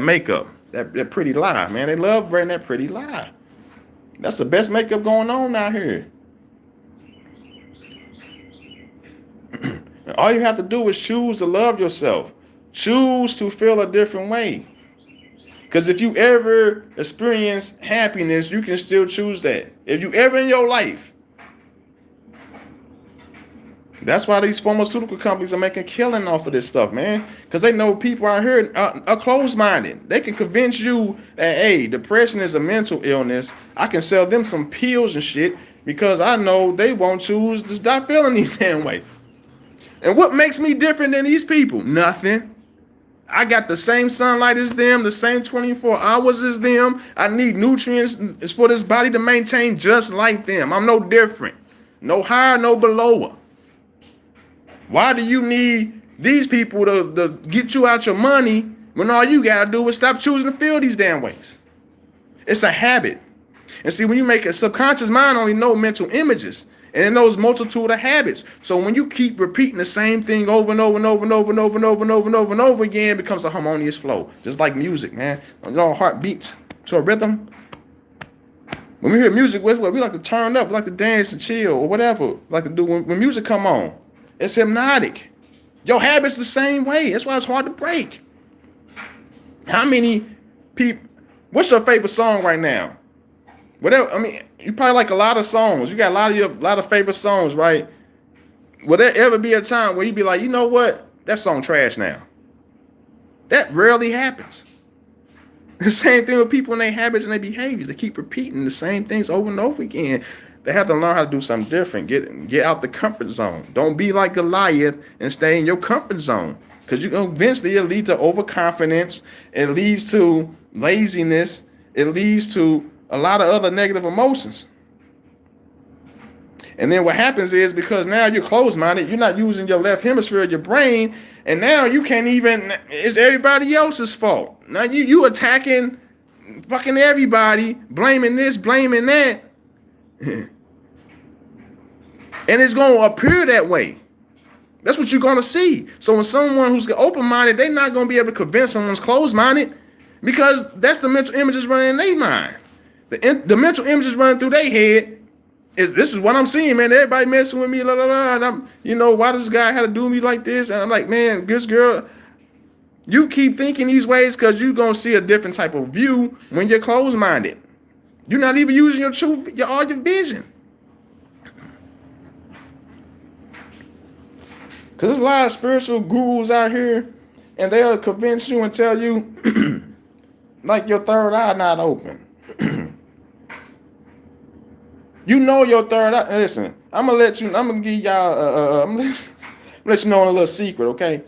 S1: makeup, that pretty lie, man. They love wearing that pretty lie. That's the best makeup going on out here. All you have to do is choose to love yourself. Choose to feel a different way. Because if you ever experience happiness, you can still choose that. If you ever in your life. That's why these pharmaceutical companies are making killing off of this stuff, man. Because they know people out here are closed-minded. They can convince you that, hey, depression is a mental illness. I can sell them some pills and shit because I know they won't choose to stop feeling these damn way. And what makes me different than these people? Nothing. I got the same sunlight as them, the same 24 hours as them. I need nutrients for this body to maintain just like them. I'm no different. No higher, no belower. Why do you need these people to get you out your money when all you got to do is stop choosing to feel these damn ways? It's a habit. And see, when you make a subconscious mind only know mental images. And in those multitude of habits. So when you keep repeating the same thing over and over and over and over and over and over and over and over and over again, it becomes a harmonious flow. Just like music, man. You know, heart beats to a rhythm. When we hear music, we like to turn up, we like to dance and chill or whatever. We like to do when music come on. It's hypnotic. Your habits the same way. That's why it's hard to break. How many people? What's your favorite song right now? Whatever. I mean, you probably like a lot of songs. You got a lot of favorite songs, right? Will there ever be a time where you be like, you know what? That song trash now? That rarely happens. The same thing with people and their habits and their behaviors. They keep repeating the same things over and over again. They have to learn how to do something different. Get out the comfort zone. Don't be like Goliath and stay in your comfort zone. Because eventually it'll lead to overconfidence. It leads to laziness. It leads to a lot of other negative emotions. And then what happens is, because now you're closed-minded, you're not using your left hemisphere of your brain, and now you can't even, it's everybody else's fault. Now you attacking fucking everybody, blaming this, blaming that. And it's going to appear that way. That's what you're going to see. So when someone who's open-minded, they're not going to be able to convince someone's closed-minded, because that's the mental images running in their mind. The mental images running through their head is, this is what I'm seeing, man. Everybody messing with me, la la la. And I'm, why does this guy have to do me like this? And I'm like, man, this girl, you keep thinking these ways because you're gonna see a different type of view when you're closed-minded. You're not even using your vision. Because there's a lot of spiritual gurus out here, and they'll convince you and tell you like your third eye not open. You know your third eye. Listen, I'm gonna give y'all I'm gonna let you know a little secret, okay?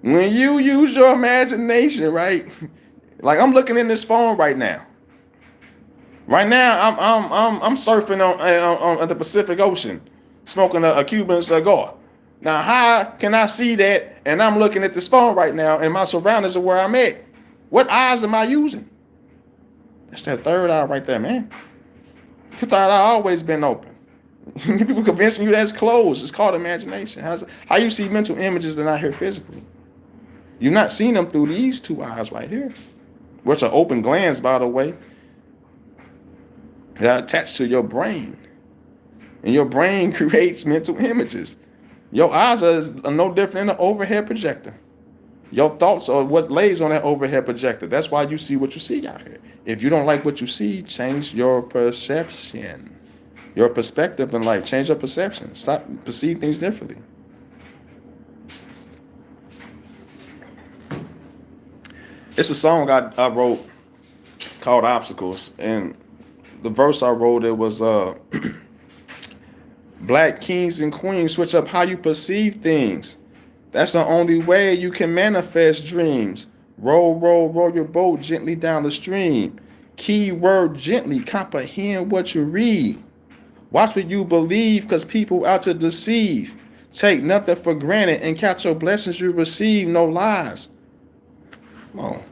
S1: When you use your imagination, right? Like I'm looking in this phone right now. Right now, I'm surfing on the Pacific Ocean, smoking a Cuban cigar. Now, how can I see that? And I'm looking at this phone right now, and my surroundings are where I'm at. What eyes am I using? That's that third eye right there, man. Your third eye always been open. People convincing you that it's closed. It's called imagination. How you see mental images that are not here physically? You're not seeing them through these two eyes right here, which are open glands, by the way, that are attached to your brain. And your brain creates mental images. Your eyes are no different than an overhead projector. Your thoughts are what lays on that overhead projector. That's why you see what you see out here. If you don't like what you see, change your perception. Your perspective in life. Change your perception. Stop perceive things differently. It's a song I wrote called Obstacles. And the verse I wrote, it was Black kings and queens, switch up how you perceive things. That's the only way you can manifest dreams. Roll, roll, roll your boat gently down the stream. Key word gently, comprehend what you read. Watch what you believe, because people out to deceive. Take nothing for granted and count your blessings you receive, no lies. Come on.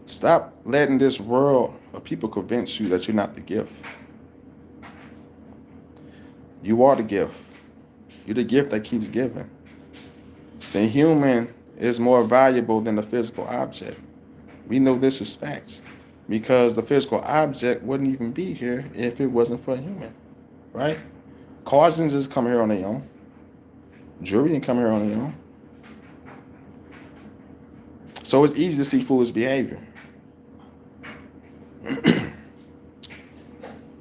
S1: Stop letting this world of people convince you that you're not the gift. You are the gift. You're the gift that keeps giving. The human is more valuable than the physical object. We know this is facts, because the physical object wouldn't even be here if it wasn't for a human, right? Cars didn't just come here on their own. Jewelry didn't come here on their own. So it's easy to see foolish behavior.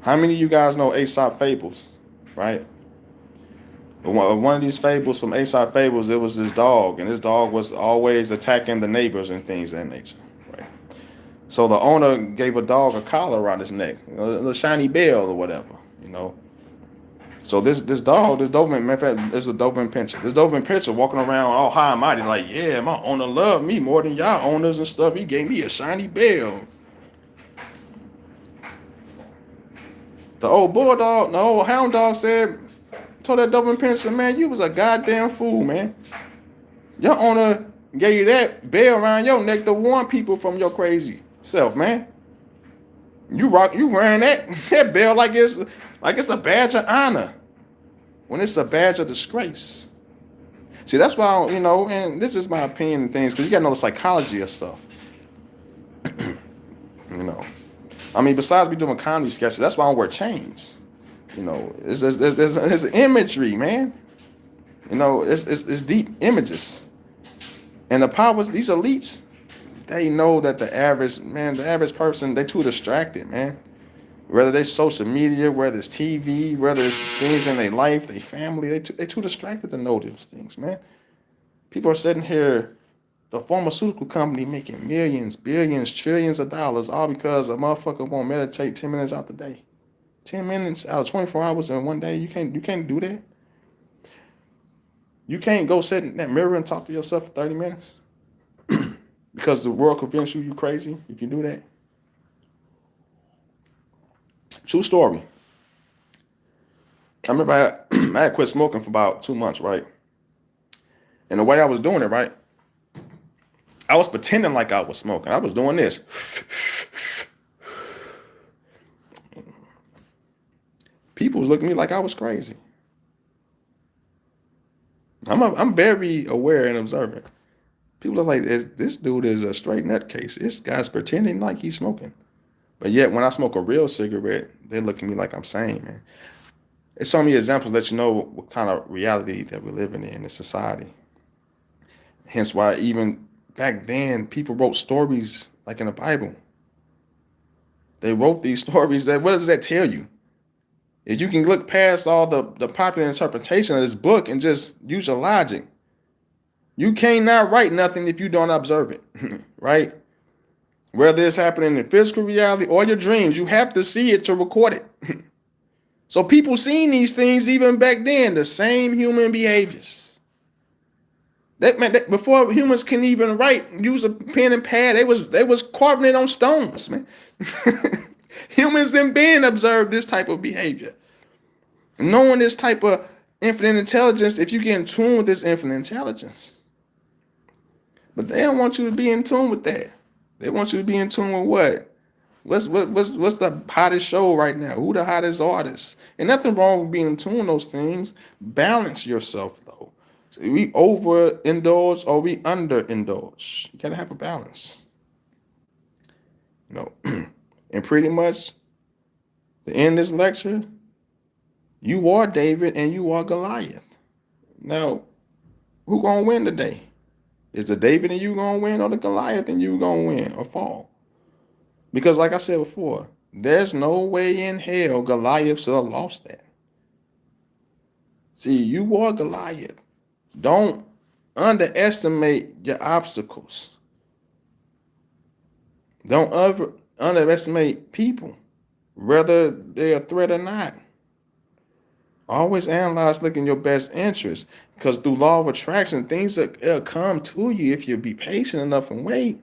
S1: How many of you guys know Aesop fables, right? One of these fables from Aesop fables, it was this dog, and this dog was always attacking the neighbors and things of that nature, right? So the owner gave a dog a collar around his neck, a little shiny bell or whatever, So this Doberman, matter of fact, this is a Doberman Pinscher. This Doberman Pinscher walking around all high and mighty, like, yeah, my owner loved me more than y'all owners and stuff. He gave me a shiny bell. The old hound dog told that Doberman Pinscher, man, you was a goddamn fool, man. Your owner Gave you that bell around your neck to warn people from your crazy self, man. You wearing that bell like it's a badge of honor when it's a badge of disgrace. See, that's why, and this is my opinion and things, because you got to know the psychology of stuff. you know, I mean, besides me doing comedy sketches, that's why I don't wear chains. It's imagery, man. It's deep images. And the powers, these elites, they know that the average person, they too distracted, man. Whether it's social media, whether it's TV, whether it's things in their life, their family, they too distracted to know those things, man. People are sitting here, the pharmaceutical company making millions, billions, trillions of dollars, all because a motherfucker won't meditate 10 minutes out the day. 10 minutes out of 24 hours in one day, you can't do that. You can't go sit in that mirror and talk to yourself for 30 minutes because the world convinces you crazy if you do that. True story. I remember I had quit smoking for about 2 months, right? And the way I was doing it, right? I was pretending like I was smoking. I was doing this. People was looking at me like I was crazy. I'm very aware and observant. People are like, this dude is a straight nutcase. This guy's pretending like he's smoking. But yet, when I smoke a real cigarette, they look at me like I'm sane, man. It's so many examples that you know what kind of reality that we're living in this society. Hence why even back then, people wrote stories like in the Bible. They wrote these stories that, what does that tell you? If you can look past all the popular interpretation of this book and just use your logic, you can't not write nothing if you don't observe it, right? Whether it's happening in physical reality or your dreams, you have to see it to record it. So people seen these things even back then, the same human behaviors. That before humans can even use a pen and pad, they was carving it on stones, man. Humans in being observed this type of behavior. Knowing this type of infinite intelligence, if you get in tune with this infinite intelligence. But they don't want you to be in tune with that. They want you to be in tune with what? What's the hottest show right now? Who the hottest artist? And nothing wrong with being in tune with those things. Balance yourself, though. So we overindulge or we underindulge. You gotta have a balance. And pretty much the end of this lecture, you are David and you are Goliath. Now, who gonna win today? Is the David and you gonna win, or the Goliath and you gonna win or fall? Because like I said before, there's no way in hell Goliath should have lost that. See, you are Goliath. Don't underestimate your obstacles. Don't underestimate people, whether they're a threat or not. Always analyze, look in your best interest, because through law of attraction, things will come to you if you be patient enough and wait.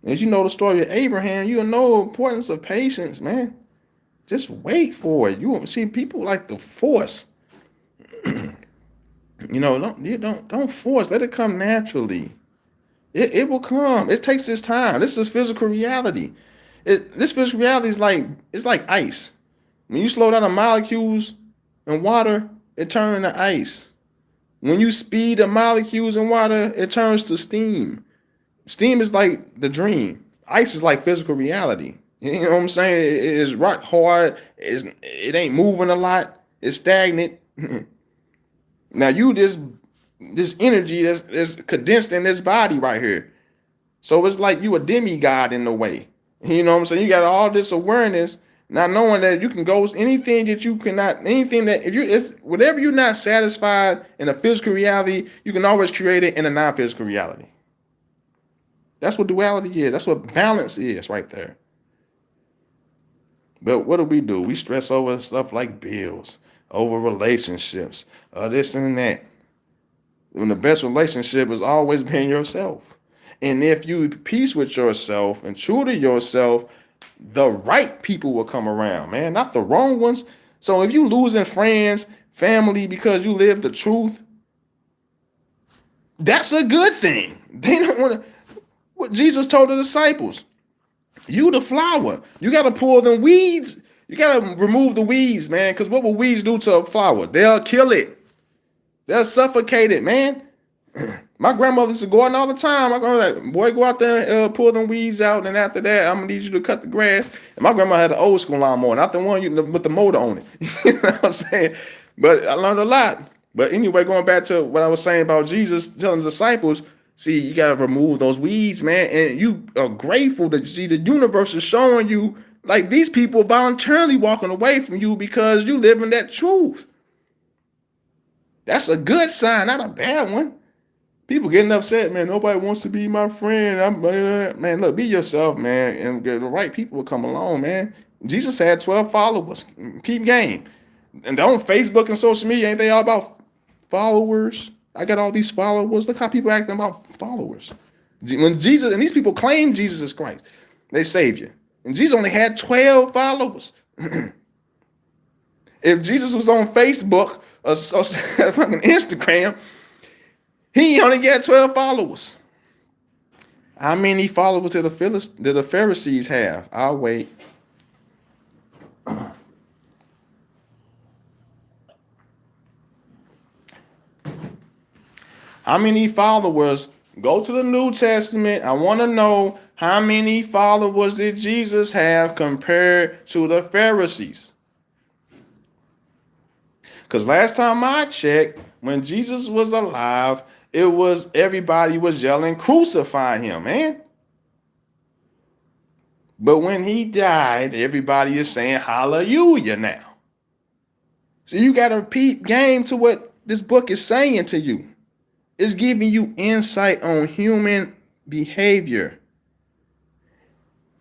S1: As you know the story of Abraham, you'll know the importance of patience, man. Just wait for it. You won't see people like the force. Don't force. Let it come naturally. It will come. It takes its time. This is physical reality. This physical reality is like ice. When you slow down the molecules in water, it turns into ice. When you speed the molecules in water, it turns to steam. Steam is like the dream. Ice is like physical reality. You know what I'm saying? It is rock hard. It ain't moving a lot. It's stagnant. Now you this energy that's condensed in this body right here. So it's like you a demigod in a way. You know what I'm saying? You got all this awareness, not knowing that you can go anything that you cannot, anything that it's whatever you're not satisfied in a physical reality, you can always create it in a non-physical reality. That's what duality is. That's what balance is right there. But what do? We stress over stuff like bills, over relationships, this and that. When the best relationship is always being yourself. And if you peace with yourself and true to yourself, the right people will come around, man, not the wrong ones. So if you losing friends, family, because you live the truth, That's a good thing. They don't want to. What Jesus told the disciples, you the flower. You got to pull them weeds. You got to remove the weeds, man. Because what will weeds do to a flower? They'll kill it. They'll suffocate it, man. My grandmother used to go out all the time. My grandmother like, boy, go out there and pull them weeds out. And after that, I'm going to need you to cut the grass. And my grandma had an old school lawnmower, not the one with the motor on it. You know what I'm saying? But I learned a lot. But anyway, going back to what I was saying about Jesus telling the disciples, see, you got to remove those weeds, man. And you are grateful to see the universe is showing you, like, these people voluntarily walking away from you because you live in that truth. That's a good sign, not a bad one. People getting upset, man. Nobody wants to be my friend. Man, look, be yourself, man. And the right people will come along, man. Jesus had 12 followers. Keep game. And on Facebook and social media, ain't they all about followers? I got all these followers. Look how people acting about followers. When Jesus, and these people claim Jesus is Christ, they Savior. And Jesus only had 12 followers. If Jesus was on Facebook or fucking Instagram, he only got 12 followers. How many followers did the Pharisees have? I'll wait. How many followers? Go to the New Testament. I want to know how many followers did Jesus have compared to the Pharisees? Because last time I checked, when Jesus was alive, everybody was yelling, crucify him, man. But when he died, everybody is saying hallelujah now. So you got to peep game to what this book is saying to you. It's giving you insight on human behavior.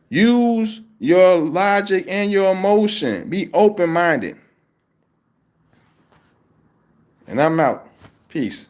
S1: Use your logic and your emotion. Be open-minded. And I'm out. Peace.